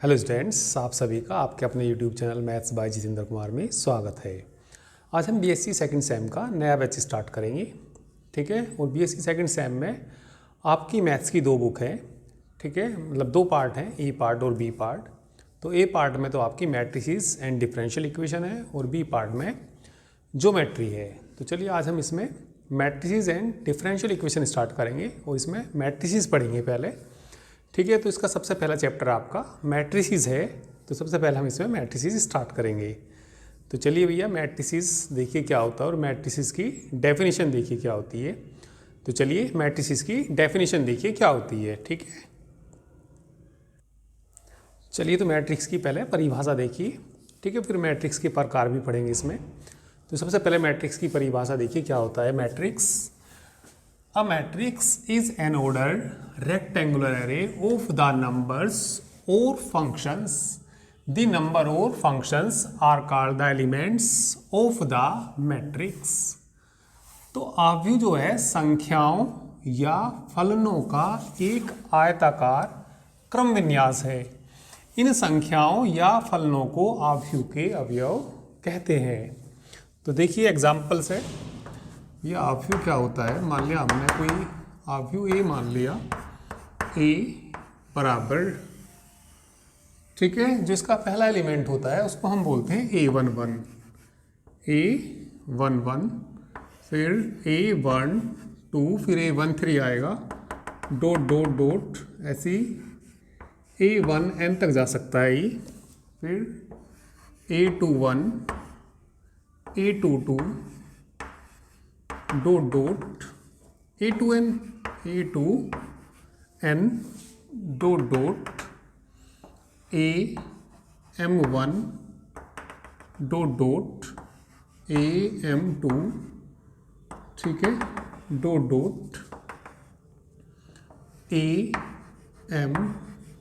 Hello students, आप सभी का आपके अपने YouTube channel maths by Jitendra Kumar में स्वागत है। आज हम बीएससी सेकंड सेम का नया बैच स्टार्ट करेंगे, ठीक है। और बीएससी सेकंड सेम में आपकी मैथ्स की दो बुक हैं, ठीक है। मतलब दो पार्ट हैं, ए पार्ट और बी पार्ट। तो ए पार्ट में तो आपकी मैट्रिसेस एंड डिफरेंशियल इक्वेशन है और बी पार्ट में ज्योमेट्री है। तो चलिए आज हम इसमें matrices and differential equation start करेंगे और इसमें मैट्रिसेस पढ़ेंगे पहले, ठीक है। तो इसका सबसे पहला चैप्टर आपका मैट्रिसेस है, तो सबसे पहले हम इसमें मैट्रिसेस स्टार्ट करेंगे। तो चलिए भैया, मैट्रिसेस देखिए क्या होता है और मैट्रिसेस की डेफिनेशन देखिए क्या होती है। तो चलिए मैट्रिसेस की डेफिनेशन देखिए क्या होती है, ठीक है। चलिए तो मैट्रिक्स की पहले परिभाषा देखिए, ठीक है। फिर मैट्रिक्स के प्रकार भी पढ़ेंगे इसमें। तो सबसे पहले मैट्रिक्स की परिभाषा देखिए क्या होता है। Matrix, A matrix is an ordered rectangular array of the numbers or functions. The number or functions are called the elements of the matrix. तो आव्यूह जो है संख्याओं या फलनों का एक आयताकार क्रम विन्यास है। इन संख्याओं या फलनों को आव्यूह के अवयव कहते हैं। तो देखिए एग्जाम्पल से ये आव्यूह क्या होता है। मान लिया हमने कोई आव्यूह ए मान लिया, ए बराबर, ठीक है, जो इसका पहला एलिमेंट होता है उसको हम बोलते हैं A11, A11, फिर A12, फिर A13 आएगा, डॉट डॉट डॉट, ऐसी A1n तक जा सकता है ये, फिर A21, A22, dot dot, A2n, A2n, dot dot, AM1, dot dot, AM2, ठीक है, डॉट डॉट, AM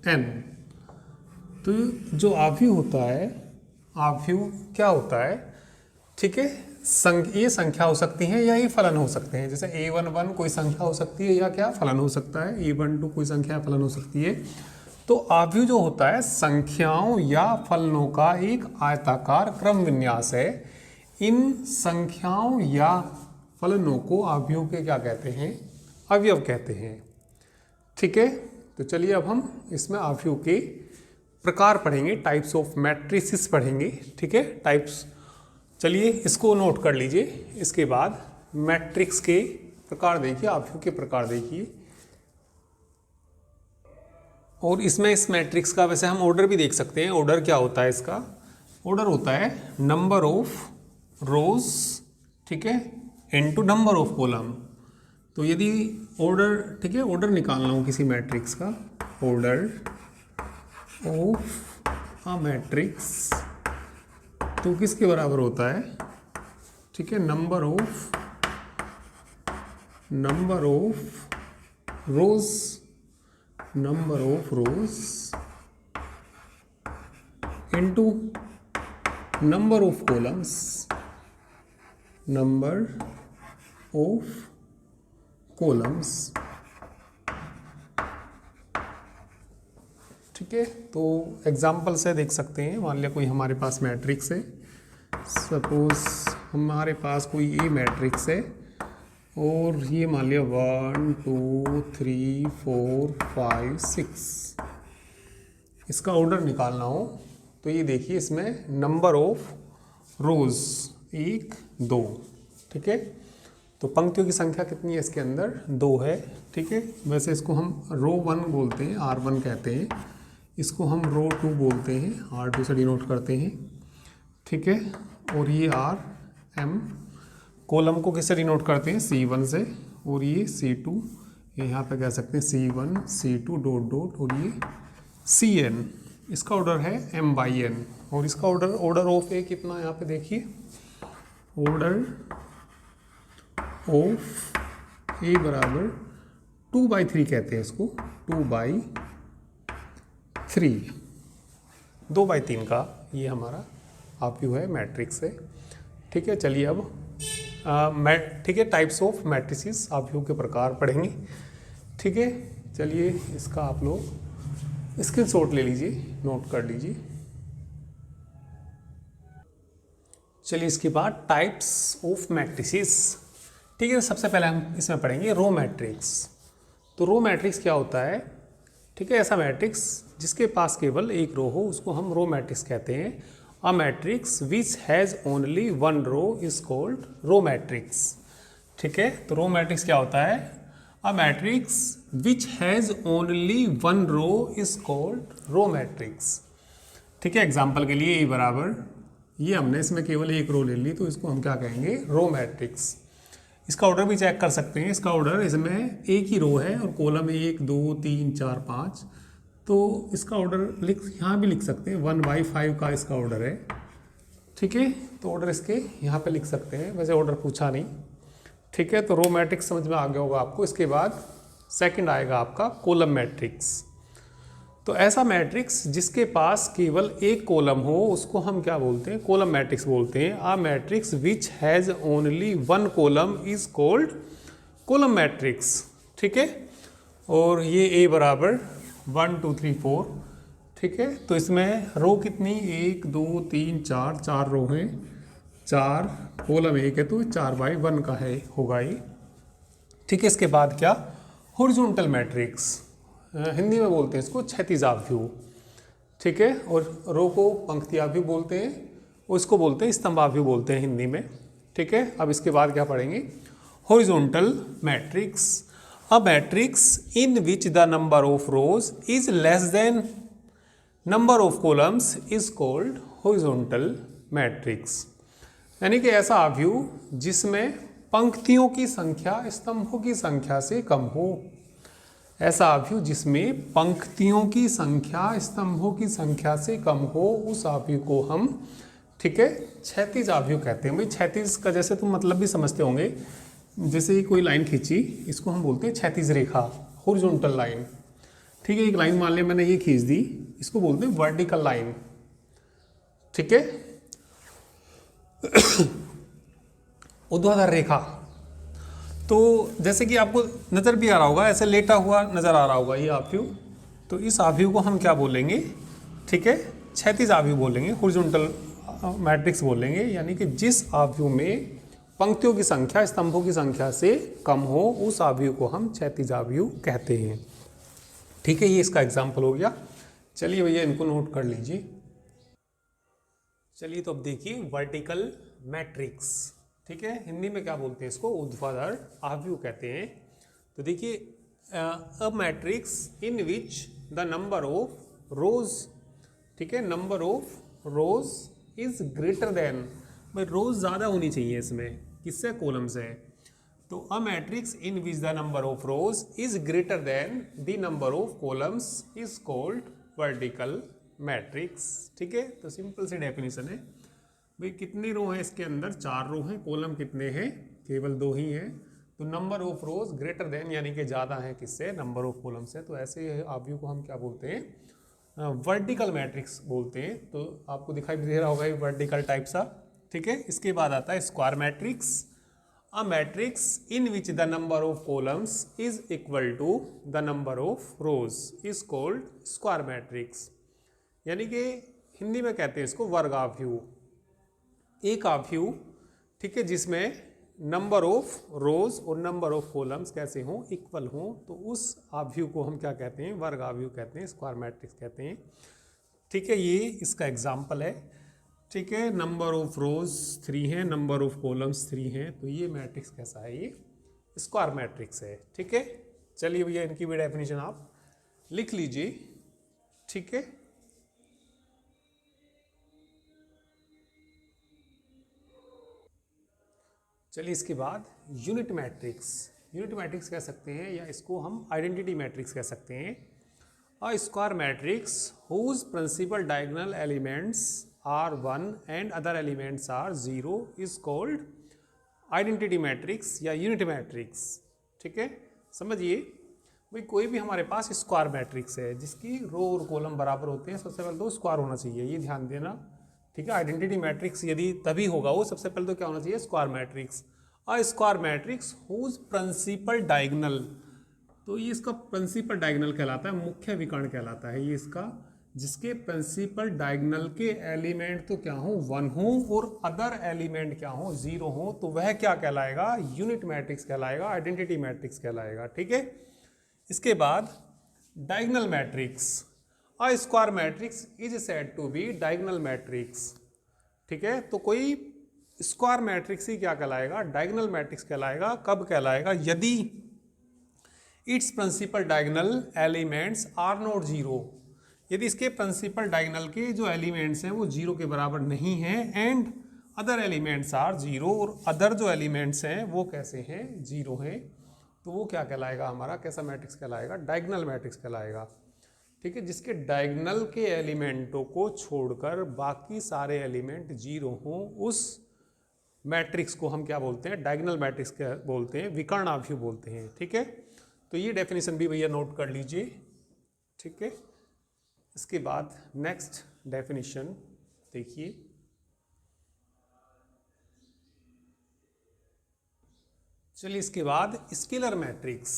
n। तो जो आव्यूह होता है, आव्यूह क्या होता है, ठीक है। ये संख्या हो सकती है या ये फलन हो सकते हैं। जैसे A11 कोई संख्या हो सकती है या क्या फलन हो सकता है, A12 कोई संख्या फलन हो सकती है। तो आव्यूह जो होता है संख्याओं या फलनों का एक आयताकार क्रम विन्यास है। इन संख्याओं या फलनों को आव्यूह के क्या कहते हैं, अवयव कहते हैं, ठीक है। तो चलिए अब हम इसमें आव्यूह के प्रकार पढ़ेंगे, टाइप्स ऑफ मैट्रिसेस पढ़ेंगे, ठीक है, टाइप्स। चलिए इसको नोट कर लीजिए। इसके बाद मैट्रिक्स के प्रकार देखिए, आव्यूह के प्रकार देखिए। और इसमें इस मैट्रिक्स का वैसे हम ऑर्डर भी देख सकते हैं। ऑर्डर क्या होता है इसका, ऑर्डर होता है नंबर ऑफ रोज, ठीक है, इनटू नंबर ऑफ कॉलम। तो यदि ऑर्डर, ठीक है, ऑर्डर निकालना हो किसी मैट्रिक्स का, ऑर्डर ऑफ अ मैट्रिक्स, तो किसके बराबर होता है, ठीक है, number of rose, number of rose into number of columns, number of columns, ठीक है। तो एग्जाम्पल से देख सकते हैं। मान लिया कोई हमारे पास मैट्रिक्स है, सपोज हमारे पास कोई ये मैट्रिक्स है और ये मान लिया 1 2 3 4 5 6, इसका ऑर्डर निकालना हो तो ये देखिए इसमें नंबर ऑफ रोज 1 2, ठीक है। तो पंक्तियों की संख्या कितनी है इसके अंदर, 2 है, ठीक है। वैसे इसको हम रो 1 बोलते हैं, R1 कहते हैं। इसको हम रो 2 बोलते हैं, R2 से डिनोट करते हैं, ठीक है। और ये RM, कॉलम को किससे डिनोट करते हैं, C1 से, और ये C2, यहाँ पे कह सकते हैं C1 C2 डॉट डॉट, और ये CN। इसका ऑर्डर है M/N। और इसका ऑर्डर ऑफ ए कितना, यहाँ पे देखिए, ऑर्डर ऑफ ए बराबर 2/3 कहते हैं इसको, 2/3, 2/3 का ये हमारा आव्यूह है मैट्रिक्स है, ठीक है। चलिए अब ठीक है, टाइप्स ऑफ मैट्रिसेस, आव्यूह के प्रकार पढ़ेंगे, ठीक है। चलिए इसका आप लोग स्क्रीनशॉट ले लीजिए, नोट कर लीजिए। चलिए इसके बाद टाइप्स ऑफ मैट्रिसेस। ठीक है, सबसे पहले हम इसमें पढ़ेंगे रो मैट्रिक्स। तो रो मैट्रिक्स क्या होता है? ठीक है, ऐसा मैट्रिक्स जिसके पास केवल एक रो हो उसको हम रो मैट्रिक्स कहते हैं। A matrix which has only one row is called row matrix. ठीक है, तो रो मैट्रिक्स क्या होता है? A matrix which has only one row is called row matrix. ठीक है, एग्जाम्पल के लिए ए बराबर, ये हमने इसमें केवल एक रो ले ली तो इसको हम क्या कहेंगे? Row matrix. इसका ऑर्डर भी चेक कर सकते हैं। इसका ऑर्डर, इसमें एक ही रो है और कॉलम 1 2 3 4 5, तो इसका ऑर्डर यहाँ भी लिख सकते हैं, 1/5 का इसका ऑर्डर है। ठीक है, तो ऑर्डर इसके यहाँ पे लिख सकते हैं, वैसे ऑर्डर पूछा नहीं। ठीक है, तो रो मैट्रिक्स समझ में आ गया होगा आपको। इसके बाद सेकंड आएगा आपका कॉलम मैट्रिक्स। तो ऐसा मैट्रिक्स जिसके पास केवल एक कॉलम हो उसको हम क्या बोलते हैं? कॉलम मैट्रिक्स बोलते हैं। A matrix which has only one column is called column matrix. ठीक है, और ये ए बराबर 1 2 3 4। ठीक है, तो इसमें रो कितनी? 1 2 3 4, 4 रो हैं, 4 कॉलम 1 है, तो 4/1 का है, होगा ये। ठीक है, इसके बाद क्या? हॉरिजॉन्टल मैट्रिक्स, हिंदी में बोलते हैं इसको क्षैतिजाभ्यू। ठीक है, और रो को पंक्तियाभ्यू बोलते हैं, और इसको बोलते हैं स्तंभाभ्यू बोलते हैं हिंदी में। ठीक है, अब इसके बाद क्या पढ़ेंगे? Horizontal matrix. A matrix in which the number of rows is less than number of columns is called horizontal matrix. यानी कि ऐसा आभ्यू जिसमें पंक्तियों की संख्या स्तंभों की संख्या से कम हो। ऐसा आभ्यू जिसमें पंक्तियों की संख्या स्तंभों की संख्या से कम हो, उस आभ्यू को हम, ठीक है, क्षैतिज आभ्यू कहते हैं। भाई क्षैतिज का जैसे तुम मतलब भी समझते होंगे, जैसे कोई लाइन खींची, इसको हम बोलते हैं क्षैतिज रेखा, हॉरिजॉन्टल लाइन। ठीक है, एक लाइन मान लिया मैंने ये खींच दी, इसको बोलते हैं वर्टिकल लाइन। ठीक है, ऊर्ध्वाधर रेखा। तो जैसे कि आपको नज़र भी आ रहा होगा, ऐसे लेटा हुआ नज़र आ रहा होगा ये आभ्यू, तो इस आभ्यू को हम क्या बोलेंगे? ठीक है, क्षैतिज आभ्यू बोलेंगे, हॉरिजॉन्टल मैट्रिक्स बोलेंगे। यानी कि जिस आभ्यू में पंक्तियों की संख्या स्तंभों की संख्या से कम हो, उस आभ्यू को हम क्षैतिज आभ्यू कहते हैं। ठीक है, ये इसका एग्जाम्पल हो गया। चलिए भैया इनको नोट कर लीजिए। चलिए तो अब देखिए वर्टिकल मैट्रिक्स। ठीक है, हिंदी में क्या बोलते हैं इसको? ऊर्ध्वाधर आभ्यू कहते हैं। तो देखिए, अ matrix in which the number of रोज, ठीक है, number of rows is greater than, भाई रोज ज़्यादा होनी चाहिए इसमें, किससे? कॉलम से। तो अ matrix in which the number of rows is greater than the number of columns is called vertical matrix. ठीक है, तो सिंपल सी डेफिनेशन है। भाई कितनी रो हैं इसके अंदर? 4 रो हैं। कॉलम कितने हैं? केवल 2 ही हैं। तो number of rose greater than यानी कि ज़्यादा है किससे? नंबर ऑफ कॉलम से। तो ऐसे आभ्यू को हम क्या बोलते हैं? वर्टिकल मैट्रिक्स बोलते हैं। तो आपको दिखाई दे रहा होगा ये वर्टिकल टाइप सा। ठीक है, इसके बाद आता है square matrix. A matrix in which the number of columns is equal to the number of rows is called square matrix. यानी कि हिंदी में कहते हैं इसको वर्गाभ्यू। एक आभ्यू, ठीक है, जिसमें नंबर ऑफ रोज और नंबर ऑफ कॉलम्स कैसे हों? इक्वल हों, तो उस आभ्यू को हम क्या कहते हैं? वर्ग आभ्यू कहते हैं, स्क्वायर मैट्रिक्स कहते हैं। ठीक है, ये इसका एग्जाम्पल है। ठीक है, नंबर ऑफ रोज 3 है, नंबर ऑफ कॉलम्स 3 हैं, तो ये मैट्रिक्स कैसा है? ये स्क्वायर मैट्रिक्स है। ठीक है, चलिए भैया इनकी भी डेफिनेशन आप लिख लीजिए। ठीक है, चलिए इसके बाद यूनिट मैट्रिक्स। यूनिट मैट्रिक्स कह सकते हैं, या इसको हम आइडेंटिटी मैट्रिक्स कह सकते हैं। A square matrix whose principal diagonal elements are 1 and other elements are 0 is called identity matrix या यूनिट मैट्रिक्स। ठीक है, समझिए भाई कोई भी हमारे पास स्क्वायर मैट्रिक्स है जिसकी रो और कॉलम बराबर होते हैं, सबसे पहले तो स्क्वायर होना चाहिए, ये ध्यान देना। ठीक है, आइडेंटिटी मैट्रिक्स यदि तभी होगा वो, सबसे पहले तो क्या होना चाहिए? Square matrix. A square matrix whose principal diagonal, तो ये इसका प्रिंसिपल डायगोनल कहलाता है, मुख्य विकर्ण कहलाता है ये इसका, जिसके प्रिंसिपल डायगोनल के एलिमेंट तो क्या हो 1 हो और अदर एलिमेंट क्या हो 0 हो, तो वह क्या कहलाएगा, यूनिट मैट्रिक्स कहलाएगा, आइडेंटिटी मैट्रिक्स कहलाएगा। ठीक है, इसके बाद diagonal matrix, a square matrix is said to be diagonal matrix. ठीक है, तो कोई स्क्वायर मैट्रिक्स ही क्या कहलाएगा, डायगोनल मैट्रिक्स कहलाएगा। कब कहलाएगा, यदि its principal diagonal elements are not 0, यदि इसके प्रिंसिपल डायगोनल के जो एलिमेंट्स हैं वो 0 के बराबर नहीं हैं, एंड अदर एलिमेंट्स आर 0, और अदर जो एलिमेंट्स हैं वो कैसे हैं, 0 हैं, तो वो क्या कहलाएगा, हमारा कैसा मैट्रिक्स कहलाएगा, डायगोनल मैट्रिक्स कहलाएगा। ठीक है, जिसके डायगोनल के एलिमेंटों को छोड़कर बाकी सारे एलिमेंट 0 हों, उस मैट्रिक्स को हम क्या बोलते हैं, डायगोनल मैट्रिक्स क्या बोलते हैं, विकर्णाभ्यु बोलते हैं। ठीक है, तो ये डेफिनेशन भी भैया नोट कर लीजिए। ठीक है, इसके बाद नेक्स्ट डेफिनेशन देखिए, चलिए इसके बाद scalar matrix,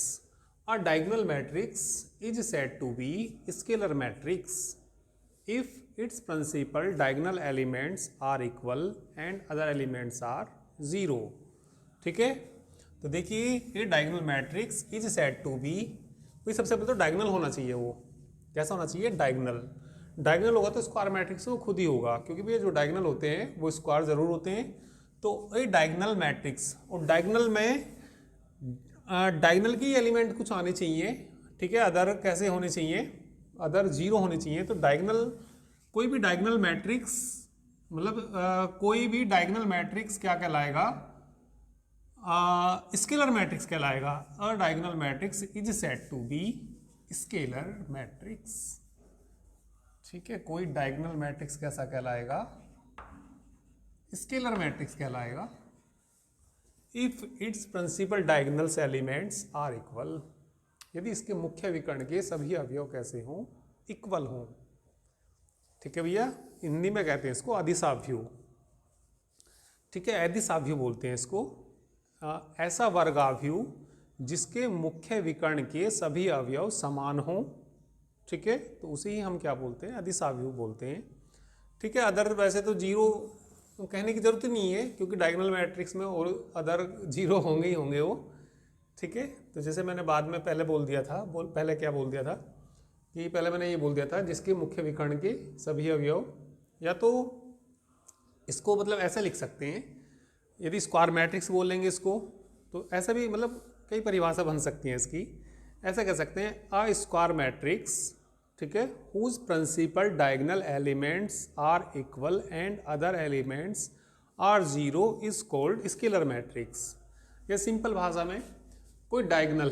a diagonal matrix is said to be scalar matrix if its principal diagonal elements are equal and other elements are 0। ठीक है, तो देखिए ये diagonal matrix is said to be, कोई सबसे पहले तो डायगोनल होना चाहिए, वो कैसा होना चाहिए, डायगोनल। डायगोनल होगा तो स्क्वायर मैट्रिक्स वो खुद ही होगा, क्योंकि भैया जो डायगोनल होते हैं वो स्क्वायर जरूर होते हैं। तो ये डायगोनल मैट्रिक्स, और डायगोनल में डायगोनल की एलिमेंट कुछ आने चाहिए। ठीक है, अदर कैसे होने चाहिए, अदर 0 होने चाहिए। तो डायगोनल, कोई भी डायगोनल मैट्रिक्स, मतलब कोई भी डायगोनल मैट्रिक्स क्या कहलाएगा, स्केलर मैट्रिक्स कहलाएगा। A diagonal matrix is said to be scalar matrix. ठीक है, कोई डायगोनल मैट्रिक्स कैसा कहलाएगा, स्केलर मैट्रिक्स कहलाएगा if its principal diagonals elements are equal, यदि इसके मुख्य विकर्ण के सभी अवयव कैसे हों, इक्वल हों। ठीक है भैया, हिंदी में कहते हैं इसको अधिसाभ्यु। ठीक है, अधिसाभ्यु बोलते हैं इसको, ऐसा वर्गाभ्यु जिसके मुख्य विकर्ण के सभी अवयव समान हों। ठीक है, तो उसे ही हम क्या बोलते हैं, अधिसाभ्यु बोलते हैं। ठीक है, अदर वैसे तो 0 कहने की जरूरत ही नहीं है, क्योंकि डायगोनल मैट्रिक्स में और अदर 0 होंगे ही होंगे वो। ठीक है, तो जैसे मैंने बाद में पहले बोल दिया था, पहले क्या बोल दिया था कि पहले मैंने ये बोल दिया था जिसके मुख्य विकर्ण के सभी अवयव, या तो इसको मतलब ऐसा लिख सकते हैं, यदि स्क्वायर मैट्रिक्स बोल लेंगे इसको, तो ऐसा भी मतलब कई परिभाषा बन सकती है इसकी। ऐसा कह सकते हैं अ स्क्वायर मैट्रिक्स, ठीक है, whose principal diagonal elements are equal and other elements are 0 is called scalar matrix. या सिंपल भाषा में कोई डायगोनल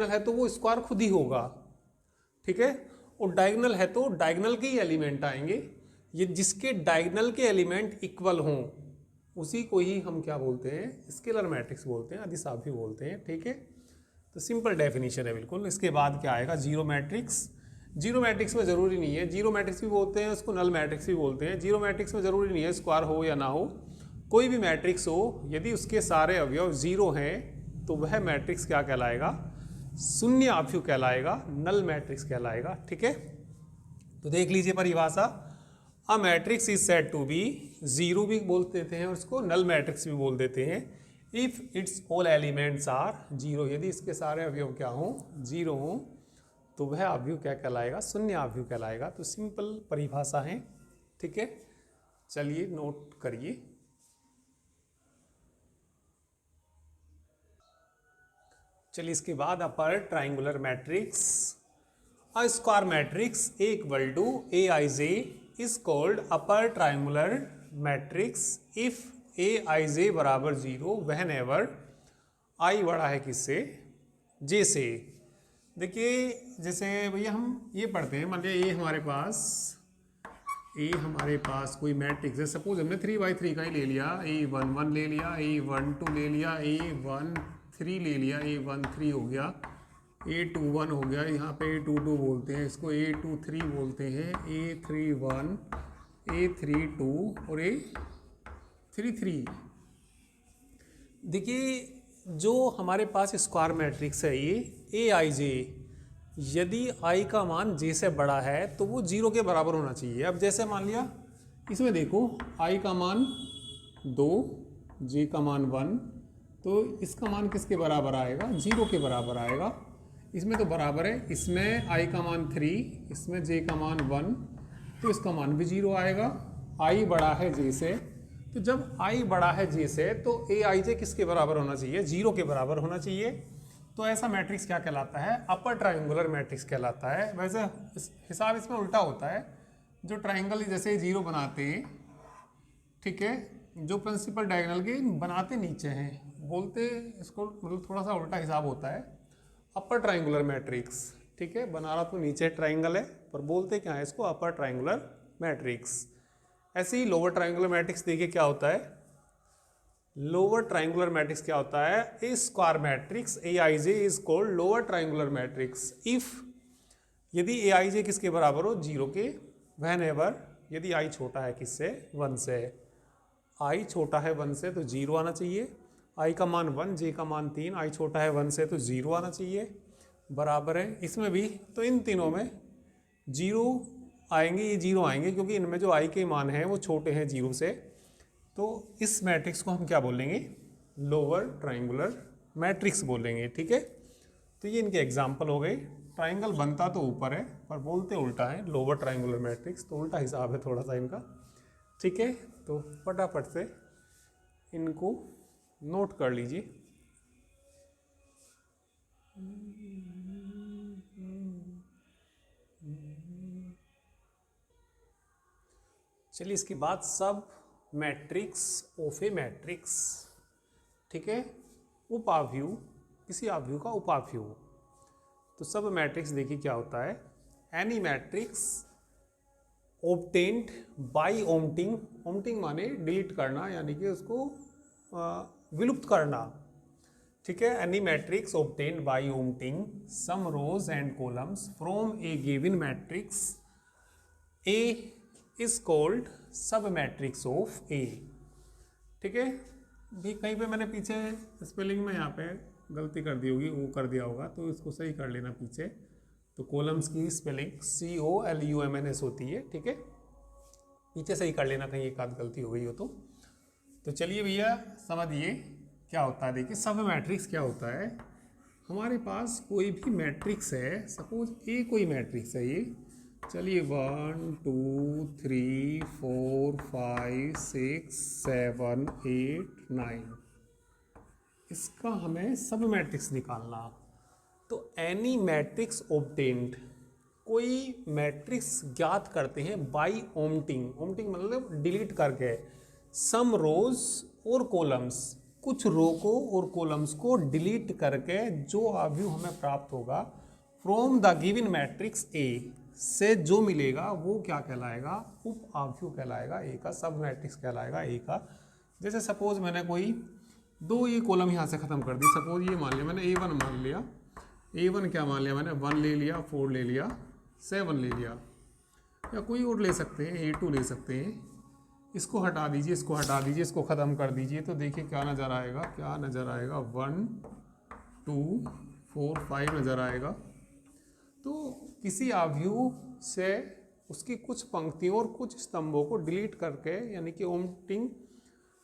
है तो वो स्क्वायर खुद ही होगा। ठीक है, और डायगोनल है तो डायगोनल के ही एलिमेंट आएंगे, ये जिसके डायगोनल के एलिमेंट इक्वल हों उसी को ही हम क्या बोलते हैं, स्केलर मैट्रिक्स बोलते हैं, अधिसाभ्यु बोलते हैं। ठीक है, तो सिंपल डेफिनेशन है बिल्कुल। इसके बाद क्या आएगा, जीरो मैट्रिक्स। जीरो मैट्रिक्स में ज़रूरी नहीं है, जीरो मैट्रिक्स भी बोलते हैं उसको, नल मैट्रिक्स भी बोलते हैं। जीरो मैट्रिक्स में ज़रूरी नहीं है स्क्वायर हो या ना हो, कोई भी मैट्रिक्स हो, यदि उसके सारे अवयव 0 हैं तो वह मैट्रिक्स क्या कहलाएगा, शून्य अभ्यु कहलाएगा, नल मैट्रिक्स कहलाएगा। ठीक है, तो देख लीजिए परिभाषा, a matrix is said to be, 0 भी बोल देते हैं और उसको नल मैट्रिक्स भी बोल देते हैं, if its all elements are 0, यदि इसके सारे अवयव क्या हों, 0 हों, तो वह अभ्यु क्या कहलाएगा, शून्य अभ्यु कहलाएगा। तो सिंपल परिभाषा है। ठीक है, चलिए नोट करिए। चलिए इसके बाद upper triangular matrix, a square matrix A equal to Aij is called upper triangular matrix if Aij बराबर 0 व्हेन एवर I बड़ा है किससे, J से। देखिए जैसे भैया हम ये पढ़ते हैं, मान लिया ए हमारे पास कोई मैट्रिक्स है, सपोज हमने 3x3 का ही ले लिया, A11 ले लिया, A12 ले लिया, A13 ले लिया, A13 हो गया, A21 हो गया, यहाँ पे A22 बोलते हैं, इसको A23 बोलते हैं, A31, A32 और A33। देखिए जो हमारे पास स्क्वायर मैट्रिक्स है ये ए आई जे, यदि आई का मान जे से बड़ा है तो वो जीरो के बराबर होना चाहिए। अब जैसे मान लिया इसमें देखो आई का मान 2, जे का मान 1, तो इसका मान किसके बराबर आएगा? जीरो के बराबर आएगा। इसमें तो बराबर है, इसमें आई का मान 3, इसमें जे का मान 1, तो इसका मान भी जीरो आएगा। आई बड़ा है जे से, तो जब आई बड़ा है जे से तो ए आई जे किसके बराबर होना चाहिए? जीरो के बराबर होना चाहिए। तो ऐसा मैट्रिक्स क्या कहलाता है? अपर ट्रायंगुलर मैट्रिक्स कहलाता है। वैसे हिसाब इसमें उल्टा होता है, जो ट्रायंगल जैसे जीरो बनाते हैं, ठीक है, जो प्रिंसिपल डायगोनल के बनाते नीचे हैं, बोलते इसको मतलब थोड़ा सा उल्टा हिसाब होता है, अपर ट्रायंगुलर मैट्रिक्स। ठीक है, बना रहा तो नीचे ट्रायंगल है पर बोलते क्या है इसको? Upper triangular matrix. ऐसे ही लोअर ट्रायंगुलर मैट्रिक्स देखिए क्या होता है। लोअर ट्रायंगुलर मैट्रिक्स क्या होता है? A square matrix A I J is called lower triangular matrix if, यदि ए आई जे किसके बराबर हो? जीरो के। व्हेन एवर, यदि आई छोटा है किससे? 1 से। आई छोटा है 1 से तो जीरो आना चाहिए। आई का मान 1, जे का मान 3, आई छोटा है 1 से तो जीरो आना चाहिए। बराबर है इसमें भी, तो इन तीनों में जीरो आएंगे, ये जीरो आएंगे क्योंकि इनमें जो आई के मान हैं वो छोटे हैं जीरो से। तो इस मैट्रिक्स को हम क्या बोलेंगे? लोअर ट्रायंगुलर मैट्रिक्स बोलेंगे। ठीक है, तो ये इनके एग्जाम्पल हो गए। ट्रायंगल बनता तो ऊपर है पर बोलते उल्टा है, लोअर ट्रायंगुलर मैट्रिक्स, तो उल्टा हिसाब है थोड़ा सा इनका। ठीक है, तो फटाफट से इनको नोट कर लीजिए। चलिए इसके बाद सब मैट्रिक्स ऑफ ए मैट्रिक्स। ठीक है, उपाव्यू, किसी आव्यू का उपाव्यू। तो सब मैट्रिक्स देखिए क्या होता है। एनी मैट्रिक्स ऑब्टेन्ड बाय ओमटिंग, ओमटिंग माने डिलीट करना, यानी कि उसको विलुप्त करना। ठीक है, any matrix obtained by omitting some rows and columns from a given matrix A is called sub matrix of A. ठीक है, भी कहीं पे मैंने पीछे स्पेलिंग में यहाँ पे गलती कर दी होगी, वो कर दिया होगा, तो इसको सही कर लेना पीछे। तो कॉलम्स की स्पेलिंग COLUMNS होती है। ठीक है, पीछे सही कर लेना, कहीं एक आध गलती हो गई हो तो चलिए भैया समझिए क्या होता है। देखिए सब मैट्रिक्स क्या होता है। हमारे पास कोई भी मैट्रिक्स है, सपोज ए कोई मैट्रिक्स है ये, चलिए 1 2 3 4 5 6 7 8 9, इसका हमें सब मैट्रिक्स निकालना। तो एनी मैट्रिक्स ऑब्टेन्ड, कोई मैट्रिक्स ज्ञात करते हैं बाय ओमटिंग, ओमटिंग मतलब डिलीट करके, सम रोज और कॉलम्स, कुछ रो को और कॉलम्स को डिलीट करके जो आव्यू हमें प्राप्त होगा फ्रॉम द गिवन मैट्रिक्स ए से जो मिलेगा वो क्या कहलाएगा? उप आव्यू कहलाएगा, ए का सब मैट्रिक्स कहलाएगा ए का। जैसे सपोज मैंने कोई दो ये कॉलम यहाँ से ख़त्म कर दी, सपोज ये मान लिया मैंने A1 मान लिया, A1 क्या मान लिया मैंने? 1 ले लिया, 4 ले लिया, 7 ले लिया, या कोई और ले सकते हैं, A2 ले सकते हैं। इसको हटा दीजिए, इसको हटा दीजिए, इसको ख़त्म कर दीजिए, तो देखिए क्या नज़र आएगा? क्या नज़र आएगा? 1 2 4 5 नज़र आएगा। तो किसी आव्यू से उसकी कुछ पंक्तियों और कुछ स्तंभों को डिलीट करके, यानी कि ओमटिंग,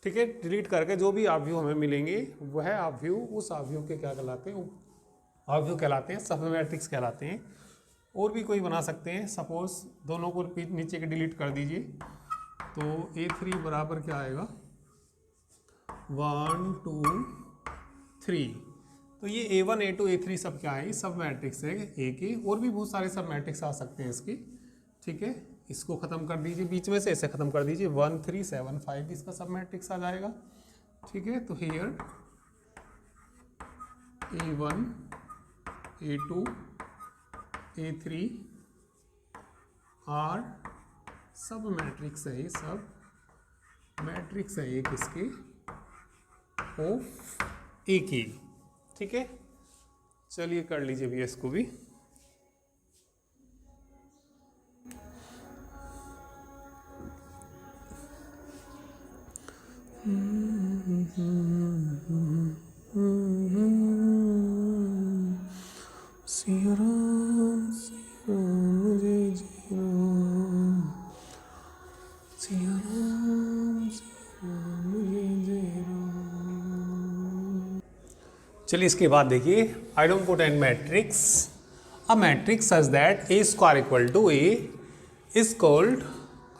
ठीक है, डिलीट करके जो भी आव्यू हमें मिलेंगे वह आव्यू उस आव्यू के क्या कहलाते हैं? आव्यू कहलाते हैं, सब मैट्रिक्स कहलाते हैं। और भी कोई बना सकते हैं, सपोज दोनों को नीचे के डिलीट कर दीजिए, तो A3 बराबर क्या आएगा? 1 2 3। तो ये A1 A2 A3 सब क्या है? सब मैट्रिक्स है ए के। और भी बहुत सारे सब मैट्रिक्स आ सकते हैं इसके। ठीक है, इसको ख़त्म कर दीजिए, बीच में से ऐसे ख़त्म कर दीजिए, 1 3 7 5 इसका सब मैट्रिक्स आ जाएगा। ठीक है, तो here A1 A2 A3 are सब मैट्रिक्स है, ये सब मैट्रिक्स है एक इसके ऑफ ए की। ठीक है, चलिए कर लीजिए भैया इसको भी। सिया राम जय जय राम, सिया राम जय जय राम। चलिए इसके बाद देखिए idempotent matrix. A matrix such that A square equal to A is called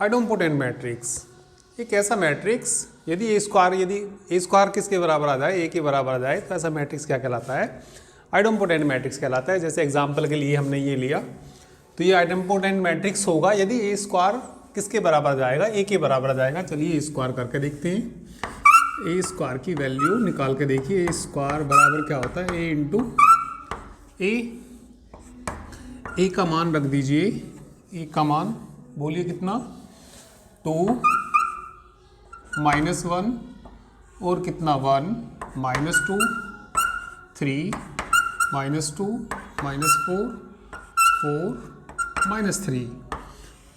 idempotent matrix. एक ऐसा मैट्रिक्स यदि ए स्क्वायर किसके बराबर आ जाए, ए के बराबर आ जाए, तो ऐसा मैट्रिक्स क्या कहलाता है, आइडोम्पोटेंट मैट्रिक्स कहलाता है। जैसे एग्जांपल के लिए हमने ये लिया, तो ये आइडोम्पोटेंट मैट्रिक्स होगा यदि ए स्क्वायर किसके बराबर आ जाएगा, ए के बराबर आ जाएगा। चलिए ए स्क्वायर करके देखते हैं। ए स्क्वायर की वैल्यू निकाल के देखिए। ए स्क्वायर बराबर क्या होता है, ए इंटू ए। ए का मान रख दीजिए, ए का मान बोलिए कितना, 2 -1 और कितना 1 -2 3 -2 -4 4 -3।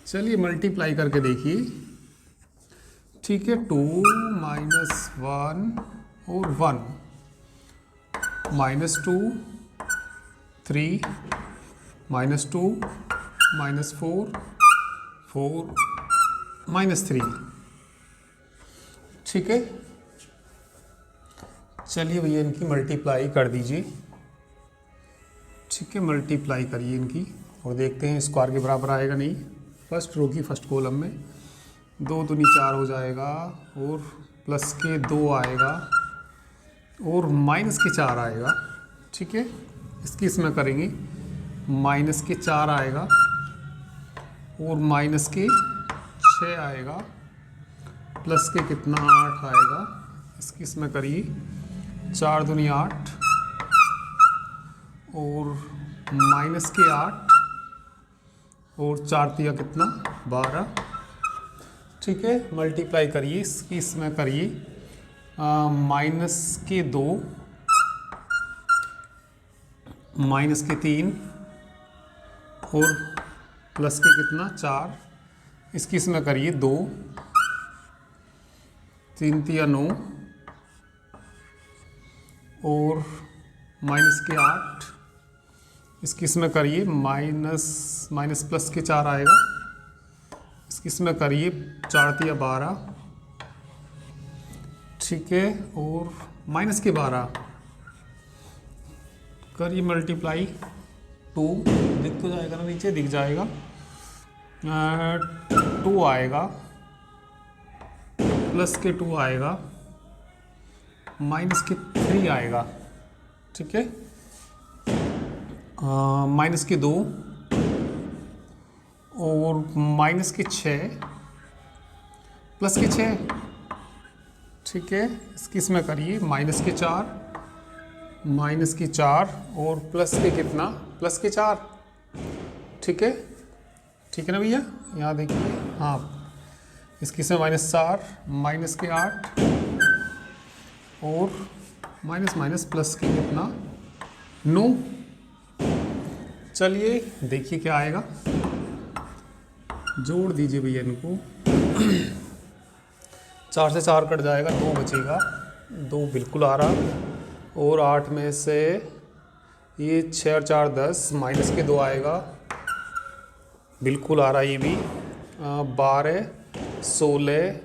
चलिए मल्टीप्लाई करके देखिए, ठीक है। 2 -1 और 1 -2 3 -2 -4 4 -3, ठीक है। चलिए भैया इनकी मल्टीप्लाई कर दीजिए, ठीक है। मल्टीप्लाई करिए इनकी और देखते हैं स्क्वायर के बराबर आएगा नहीं। फर्स्ट रो की फर्स्ट कॉलम में 2 दूनी 4 हो जाएगा और प्लस के 2 आएगा और माइनस के 4 आएगा, ठीक है। इसकी इसमें करेंगे, माइनस के 4 आएगा और माइनस के 6 आएगा, प्लस के कितना 8 आएगा। इसकी इसमें करिए, 4 दूनी 8 और माइनस के 8 और 4 तिया कितना 12, ठीक है। मल्टीप्लाई करिए, इसकी इसमें करिए, माइनस के 2 माइनस के 3 और प्लस के कितना 4। इसकी इसमें करिए 2 3 तिया 9 और माइनस के 8। इसकी इसमें करिए माइनस प्लस के 4 आएगा। इसकी इसमें करिए 4 तिया 12, ठीक है। और माइनस के 12 करिए मल्टीप्लाई, 2 दिख तो जाएगा ना, नीचे दिख जाएगा, 2 आएगा, प्लस के 2 आएगा, माइनस के 3 आएगा, ठीक है। माइनस के 2 और माइनस के 6 प्लस के 6, ठीक है। इसकी इसमें करिए माइनस के 4 और प्लस के कितना, प्लस के 4, ठीक है। ठीक है ना भैया, यहाँ देखिए, हाँ। इसकी इसमें -4 माइनस के 8 और माइनस प्लस के कितना 9। चलिए देखिए क्या आएगा, जोड़ दीजिए भैया इनको। 4 से 4 कट जाएगा, 2 बचेगा, 2 बिल्कुल आ रहा। और 8 में से ये 6 और 4 10, माइनस के 2 आएगा, बिल्कुल आ रहा ये भी। 12 16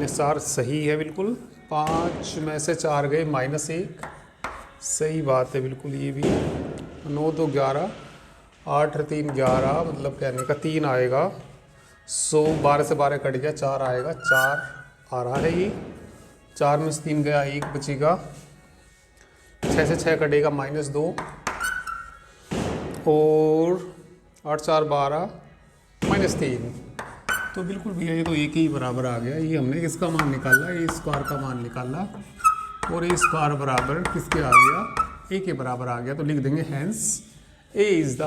-4 सही है बिल्कुल। 5 में से 4 गए, -1 सही बात है बिल्कुल ये भी। 9 2 11, 8 और 3 11, मतलब कहने का 3 आएगा। 12 से 12 कट गया, 4 आएगा, 4 आ रहा है ये। 4 में से 3 गया, 1 बचेगा। 6 से 6 कटेगा, -2 और 8 4 12 -3। तो बिल्कुल भैया ये तो एक ही बराबर आ गया। ये हमने इसका मान निकाला, ए स्क्वायर का मान निकाला और ए स्क्वायर बराबर किसके आ गया, ए के बराबर आ गया। तो लिख देंगे hence A is the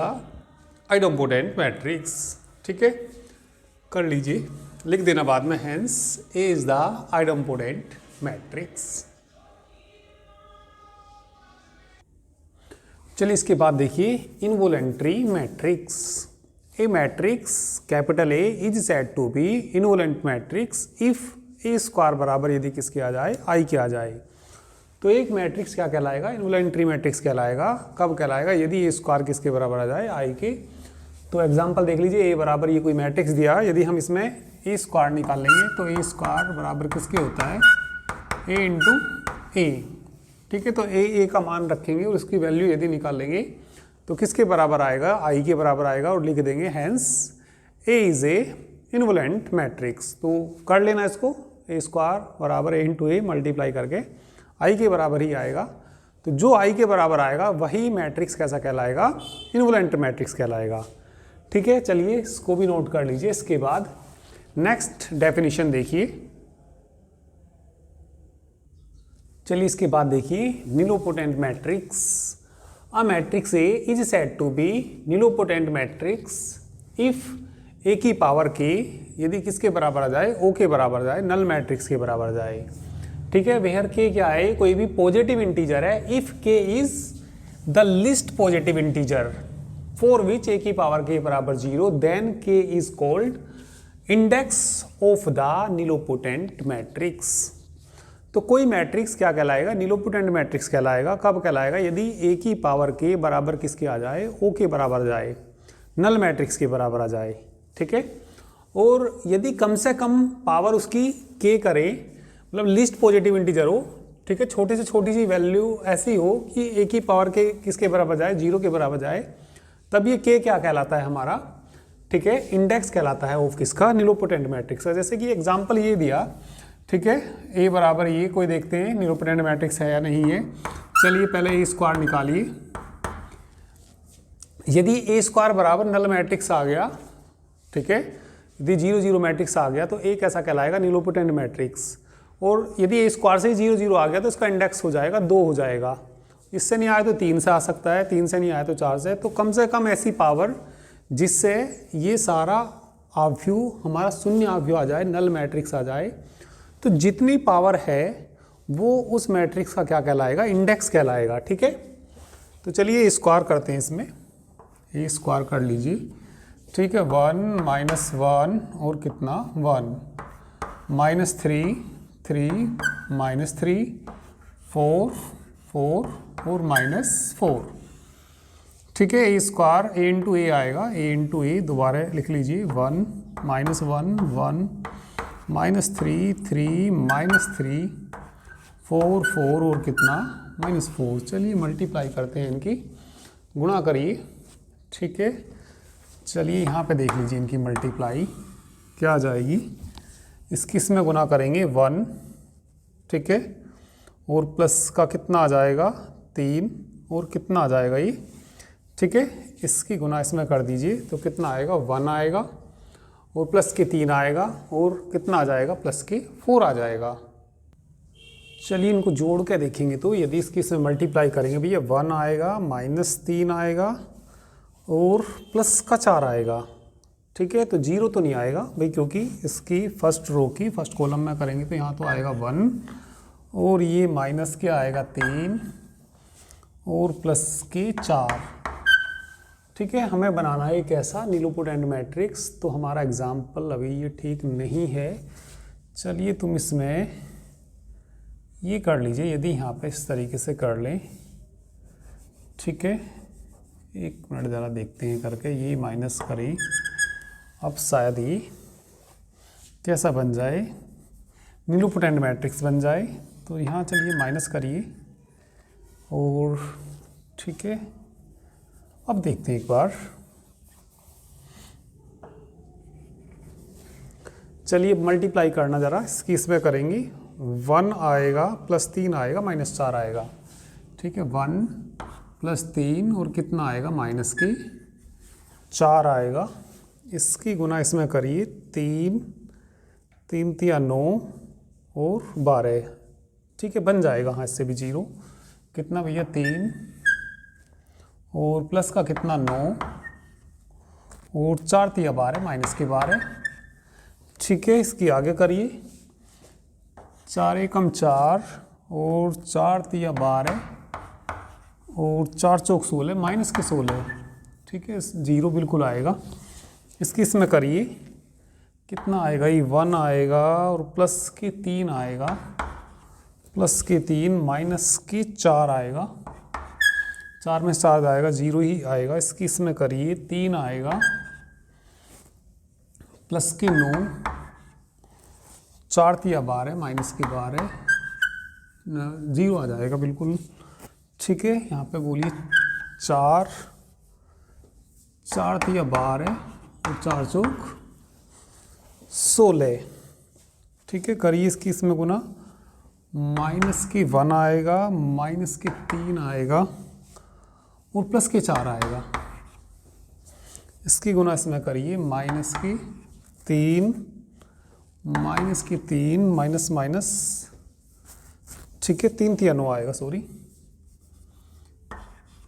idempotent matrix, ठीक है। कर लीजिए, लिख देना बाद में, hence A is the idempotent matrix. चलिए इसके बाद देखिए involutory matrix. A matrix capital A is said to be involutory matrix if A square बराबर यदि किसके आ जाए, आई के आ जाए। तो एक मैट्रिक्स क्या कहलाएगा, इन्वॉल्यूंटरी मैट्रिक्स कहलाएगा। कब कहलाएगा, यदि ए स्क्वायर किसके बराबर आ जाए, आई के। तो एग्जांपल देख लीजिए, ए बराबर ये कोई मैट्रिक्स दिया, यदि हम इसमें ए स्क्वायर निकाल लेंगे तो ए स्क्वायर बराबर किसके होता है, ए इंटू ए। ठीक है, तो ए का मान रखेंगे और उसकी वैल्यू यदि निकाल लेंगे तो किसके बराबर आएगा, आई के बराबर आएगा, और लिख देंगे hence A is a involutory matrix. तो कर लेना इसको, ए स्क्वायर बराबर ए इंटू ए मल्टीप्लाई करके आई के बराबर ही आएगा। तो जो आई के बराबर आएगा वही मैट्रिक्स कैसा कहलाएगा, इन्वोलेंट मैट्रिक्स कहलाएगा। ठीक है, चलिए इसको भी नोट कर लीजिए। इसके बाद नेक्स्ट डेफिनेशन देखिए। चलिए इसके बाद देखिए, nilpotent matrix. A matrix A is said to be nilpotent matrix if A की पावर के, यदि किसके बराबर आ जाए, ओ के बराबर आ जाए, नल मैट्रिक्स के बराबर आ जाए। ठीक है, वेयर के क्या है, कोई भी पॉजिटिव इंटीजर है। If K is the least positive integer for which A की पावर के बराबर 0, then K is called index of the nilpotent matrix. तो कोई मैट्रिक्स क्या कहलाएगा, निलोपोटेंट मैट्रिक्स कहलाएगा। कब कहलाएगा, यदि ए की पावर के बराबर किसके आ जाए, ओ के बराबर जाए, नल मैट्रिक्स के बराबर आ जाए। ठीक है, और यदि कम से कम पावर उसकी के करे, मतलब लिस्ट पॉजिटिव इंटीजर हो। ठीक है, छोटी से छोटी सी वैल्यू ऐसी हो कि ए की पावर के किसके बराबर जाए, 0 के बराबर जाए, तब ये के क्या कहलाता है हमारा। ठीक है, इंडेक्स कहलाता है ऑफ किसका, निलोपोटेंट मैट्रिक्स का। जैसे कि एग्जांपल ये दिया, ठीक है, ए बराबर ये कोई देखते हैं निलोपोटेंट मैट्रिक्स है या नहीं है। चलिए पहले ए स्क्वायर निकालिए। यदि ए स्क्वायर बराबर नल मैट्रिक्स आ गया, ठीक है, यदि 0 0 मैट्रिक्स आ गया तो ए कैसा कहलाएगा, निलोपोटेंट मैट्रिक्स। और यदि ए स्क्वायर से 0 0 आ गया तो इसका इंडेक्स हो जाएगा 2 हो जाएगा। इससे नहीं आया तो 3 से आ सकता है, 3 से नहीं आया तो 4 से। तो कम से कम ऐसी पावर जिससे ये सारा आव्यू हमारा शून्य आव्यू आ जाए, नल मैट्रिक्स आ जाए। तो जितनी पावर है वो उस मैट्रिक्स का क्या कहलाएगा, इंडेक्स कहलाएगा। ठीक है, तो चलिए स्क्वायर करते हैं इसमें। ये स्क्वायर कर लीजिए। ठीक है, 1 -1 और कितना 1 -3 3 -3 4 4 और -4। ठीक है, ए स्क्वायर ए इंटू ए आएगा, ए इंटू ए दोबारा लिख लीजिए। 1 -1 1 -3 3 -3 4 4 और कितना -4। चलिए मल्टीप्लाई करते हैं, इनकी गुणा करिए। ठीक है, चलिए यहाँ पे देख लीजिए इनकी मल्टीप्लाई क्या आ जाएगी। इसमें गुणा करेंगे 1, ठीक है, और प्लस का कितना आ जाएगा 3 और कितना आ जाएगा ये। ठीक है, इसकी गुणा इसमें कर दीजिए तो कितना आएगा 1 आएगा, और प्लस के 3 आएगा, और कितना आ जाएगा प्लस के 4 आ जाएगा। चलिए इनको जोड़ के देखेंगे तो यदि इसकी इसमें मल्टीप्लाई करेंगे भैया 1 आएगा, -3 आएगा और प्लस का 4 आएगा। ठीक है, तो 0 तो नहीं आएगा भाई, क्योंकि इसकी फर्स्ट रो की फर्स्ट कॉलम में करेंगे तो यहाँ तो आएगा 1, और ये माइनस के आएगा 3 और प्लस के 4। ठीक है, हमें बनाना है एक ऐसा निलोपोटेंट मैट्रिक्स। तो हमारा एग्जाम्पल अभी ये ठीक नहीं है। चलिए तुम इसमें ये कर लीजिए, यदि यहाँ पे इस तरीके से कर लें। ठीक है, 1 मिनट ज़रा देखते हैं करके, ये माइनस करें। अब शायद ये कैसा बन जाए, निलोपोटेंट मैट्रिक्स बन जाए। तो यहाँ चलिए माइनस करिए, और ठीक है, अब देखते हैं एक बार। चलिए मल्टीप्लाई करना ज़रा, इसकी इसमें करेंगे। 1 आएगा, +3 आएगा, -4 आएगा। ठीक है, 1 + 3 और कितना आएगा -4 आएगा। इसकी गुना इसमें करिए 3 3 3 9 और 12। ठीक है, बन जाएगा। हाँ, इससे भी 0 कितना भैया 3 और प्लस का कितना 9 और 4 3 12 -12। ठीक है, इसकी आगे करिए। 4 एकम 4 और 4 3 12 और 4 चौक 16 -16। ठीक है, 0 बिल्कुल आएगा। इसकी इसमें करिए, कितना आएगा, ये 1 आएगा और प्लस के 3 आएगा प्लस के 3 माइनस के 4 आएगा, 4 में 4 आएगा 0 ही आएगा, इसकी इसमें करिए 3 आएगा, प्लस के 9, 4 तिया 12 माइनस की 12 0 आ जाएगा बिल्कुल। ठीक है, यहाँ पे बोलिए 4 तिया 12 और 4 चौक 16। ठीक है, करिए इसकी इसमें गुना, माइनस की 1 आएगा, माइनस के 3 आएगा और प्लस के 4 आएगा। इसकी गुना इसमें करिए, माइनस की 3 माइनस की 3 माइनस माइनस, ठीक है, 3 तिया 9 आएगा, सॉरी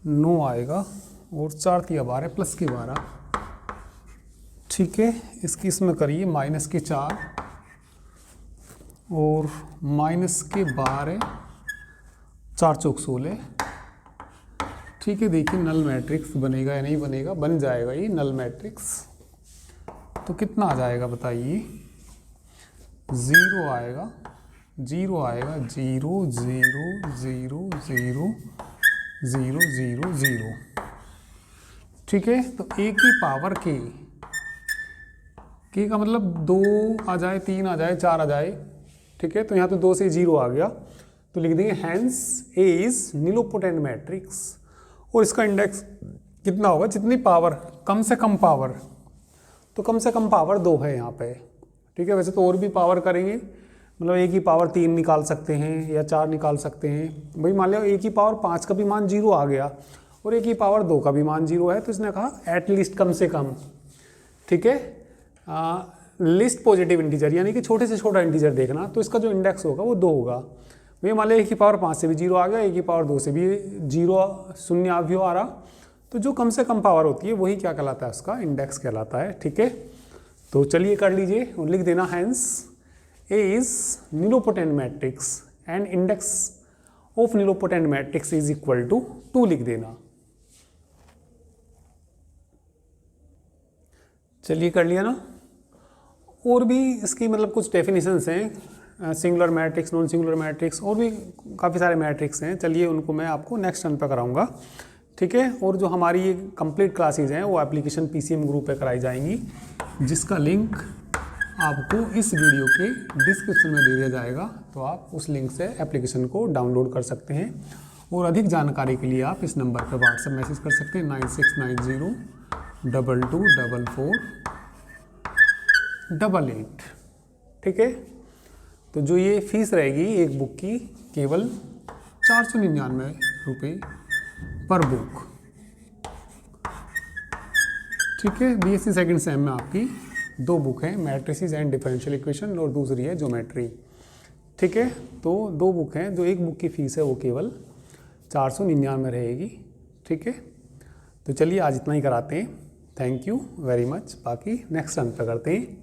9 आएगा और 4 तिया 12 प्लस की 12। ठीक है, इसकी इसमें करिए माइनस के 4 और माइनस के 12, 4 चौक 16। ठीक है, देखिए नल मैट्रिक्स बनेगा या नहीं बनेगा, बन जाएगा ये नल मैट्रिक्स। तो कितना आ जाएगा बताइए, 0 आएगा, 0 आएगा, 0 0 0 0 0 0 0। ठीक है, तो a की पावर k का मतलब 2 आ जाए, 3 आ जाए, 4 आ जाए। ठीक है, तो यहाँ तो 2 से 0 आ गया, तो लिख देंगे hence a is nilpotent matrix. और इसका इंडेक्स कितना होगा, जितनी पावर, कम से कम पावर, तो कम से कम पावर 2 है यहाँ पे। ठीक है, वैसे तो और भी पावर करेंगे, मतलब a की पावर 3 निकाल सकते हैं या 4 निकाल सकते हैं। भाई मान लिया a की पावर 5 का भी मान 0 आ गया और a की पावर 2 का भी मान 0 है, तो इसने कहा एटलीस्ट, कम से कम। ठीक है, लिस्ट पॉजिटिव इंटीजर, यानी कि छोटे से छोटा इंटीजर देखना, तो इसका जो इंडेक्स होगा वो 2 होगा। भैया मान लिया a की पावर 5 से भी 0 आ गया, a की पावर 2 से भी 0 शून्य अवयव आ रहा, तो जो कम से कम पावर होती है वही क्या कहलाता है, उसका इंडेक्स कहलाता है। ठीक है, तो चलिए कर लीजिए और लिख देना, hence A is nilpotent matrix and index of nilpotent matrix is equal to 2 लिख देना। चलिए कर लिया ना। और भी इसकी मतलब कुछ डेफिनेशंस हैं, singular matrix, non singular matrix, और भी काफ़ी सारे मैट्रिक्स हैं। चलिए उनको मैं आपको नेक्स्ट टर्न पर कराऊंगा। ठीक है, और जो हमारी ये कंप्लीट क्लासेज हैं वो एप्लीकेशन PCM ग्रुप पे कराई जाएंगी, जिसका लिंक आपको इस वीडियो के डिस्क्रिप्शन में दे दिया जाएगा, तो आप उस लिंक से एप्लीकेशन को डाउनलोड कर सकते हैं। और अधिक जानकारी के लिए आप इस नंबर पर व्हाट्सएप मैसेज कर सकते हैं, 9690224488। ठीक है, तो जो ये फीस रहेगी एक बुक की, केवल 499 रुपये पर बुक। ठीक है, BSc सेकेंड सेम में आपकी 2 बुक हैं, मैट्रिसेस एंड डिफरेंशियल इक्वेशन, और दूसरी है ज्योमेट्री। ठीक है, तो 2 बुक हैं, जो एक बुक की फ़ीस है वो केवल 499 रहेगी। ठीक है, तो चलिए आज इतना ही कराते हैं। थैंक यू वेरी मच, बाकी नेक्स्ट टर्न पर करते हैं।